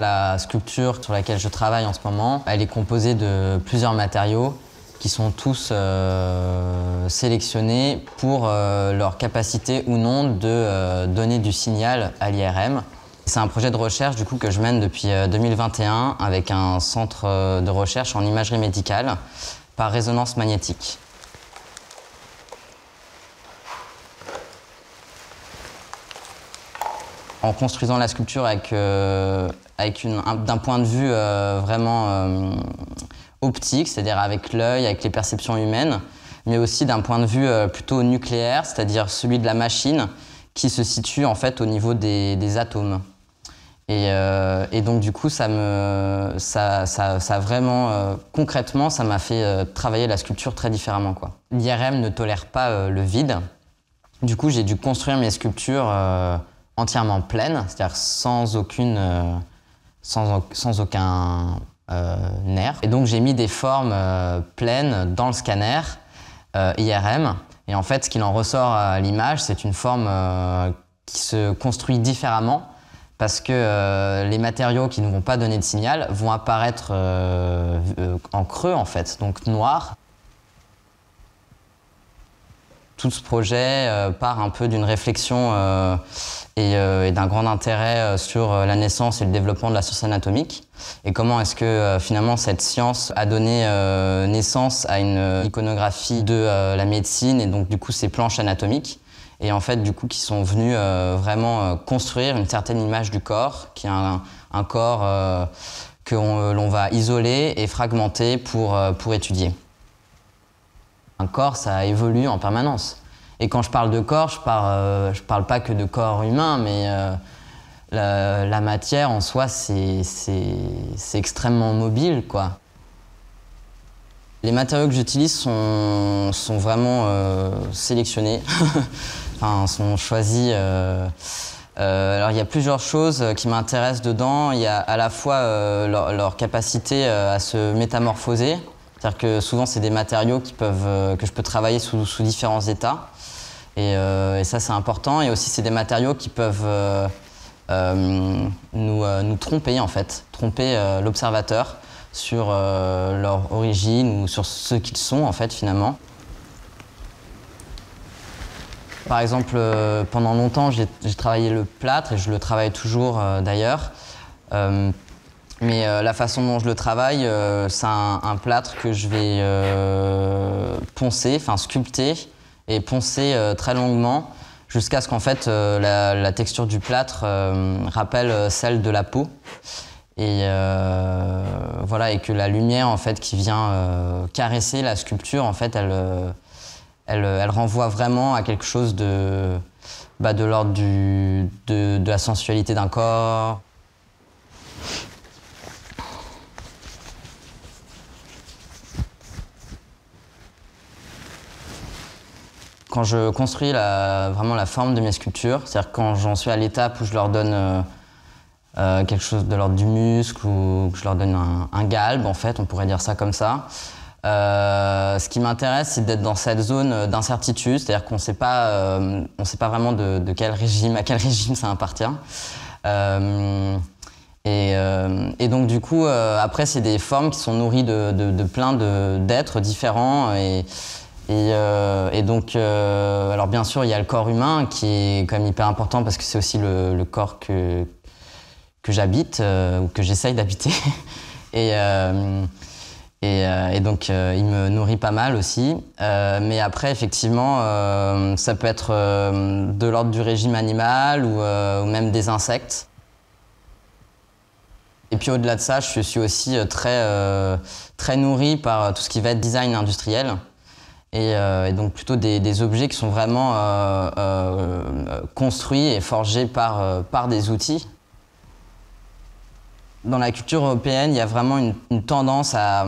La sculpture sur laquelle je travaille en ce moment, elle est composée de plusieurs matériaux qui sont tous sélectionnés pour leur capacité ou non de donner du signal à l'IRM. C'est un projet de recherche du coup, que je mène depuis 2021 avec un centre de recherche en imagerie médicale par résonance magnétique. En construisant la sculpture d'un point de vue vraiment optique, c'est-à-dire avec l'œil, avec les perceptions humaines, mais aussi d'un point de vue plutôt nucléaire, c'est-à-dire celui de la machine qui se situe en fait au niveau des atomes. Et donc du coup, ça vraiment, concrètement, ça m'a fait travailler la sculpture très différemment, quoi. L'IRM ne tolère pas le vide. Du coup, j'ai dû construire mes sculptures entièrement pleines, c'est-à-dire sans aucun nerf. Et donc j'ai mis des formes pleines dans le scanner IRM. Et en fait, ce qu'il en ressort à l'image, c'est une forme qui se construit différemment parce que les matériaux qui ne vont pas donner de signal vont apparaître en creux, en fait, donc noirs. Tout ce projet part un peu d'une réflexion et d'un grand intérêt sur la naissance et le développement de la science anatomique et comment est-ce que finalement cette science a donné naissance à une iconographie de la médecine et donc du coup ces planches anatomiques et en fait du coup qui sont venus vraiment construire une certaine image du corps qui est un corps que l'on va isoler et fragmenter pour étudier. Un corps, ça évolue en permanence. Et quand je parle de corps, je parle pas que de corps humain, mais la matière en soi, c'est extrêmement mobile, quoi. Les matériaux que j'utilise sont vraiment sélectionnés, enfin, sont choisis. Alors il y a plusieurs choses qui m'intéressent dedans. Il y a à la fois leur capacité à se métamorphoser. C'est-à-dire que souvent, c'est des matériaux que je peux travailler sous différents états. Et ça, c'est important. Et aussi, c'est des matériaux qui peuvent nous tromper, en fait. Tromper l'observateur sur leur origine ou sur ce qu'ils sont, en fait, finalement. Par exemple, pendant longtemps, j'ai travaillé le plâtre et je le travaille toujours, d'ailleurs. Mais la façon dont je le travaille, c'est un plâtre que je vais poncer, enfin sculpter et poncer très longuement jusqu'à ce qu'en fait la texture du plâtre rappelle celle de la peau. Et voilà, et que la lumière en fait qui vient caresser la sculpture, en fait, elle renvoie vraiment à quelque chose de l'ordre de la sensualité d'un corps. Quand je construis vraiment la forme de mes sculptures, c'est-à-dire quand j'en suis à l'étape où je leur donne quelque chose de l'ordre du muscle ou que je leur donne un galbe, en fait, on pourrait dire ça comme ça. Ce qui m'intéresse, c'est d'être dans cette zone d'incertitude, c'est-à-dire qu'on ne sait pas vraiment à quel régime ça appartient. Et donc du coup, après, c'est des formes qui sont nourries de plein d'êtres différents. Et donc, alors bien sûr, il y a le corps humain qui est quand même hyper important parce que c'est aussi le corps que j'habite ou que j'essaye d'habiter. Et donc, il me nourrit pas mal aussi. Mais après, effectivement, ça peut être de l'ordre du régime animal ou même des insectes. Et puis au-delà de ça, je suis aussi très nourri par tout ce qui va être design industriel. Et donc plutôt des objets qui sont vraiment construits et forgés par des outils. Dans la culture européenne, il y a vraiment une tendance à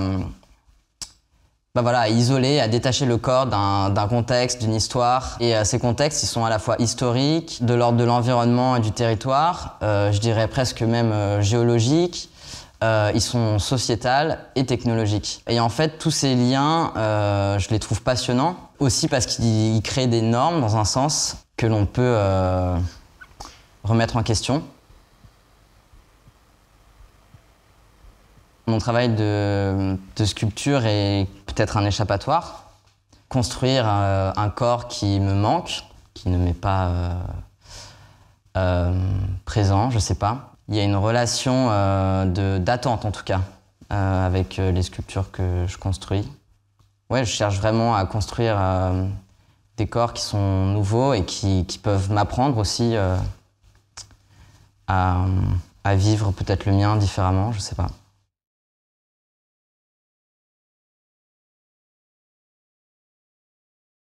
isoler, à détacher le corps d'un contexte, d'une histoire. Et ces contextes, ils sont à la fois historiques, de l'ordre de l'environnement et du territoire, je dirais presque même géologiques. Ils sont sociétals et technologiques. Et en fait, tous ces liens, je les trouve passionnants, aussi parce qu'ils créent des normes, dans un sens, que l'on peut remettre en question. Mon travail de sculpture est peut-être un échappatoire. Construire un corps qui me manque, qui ne m'est pas présent, je sais pas. Il y a une relation d'attente en tout cas avec les sculptures que je construis. Ouais, je cherche vraiment à construire des corps qui sont nouveaux et qui peuvent m'apprendre aussi à vivre peut-être le mien différemment, je sais pas.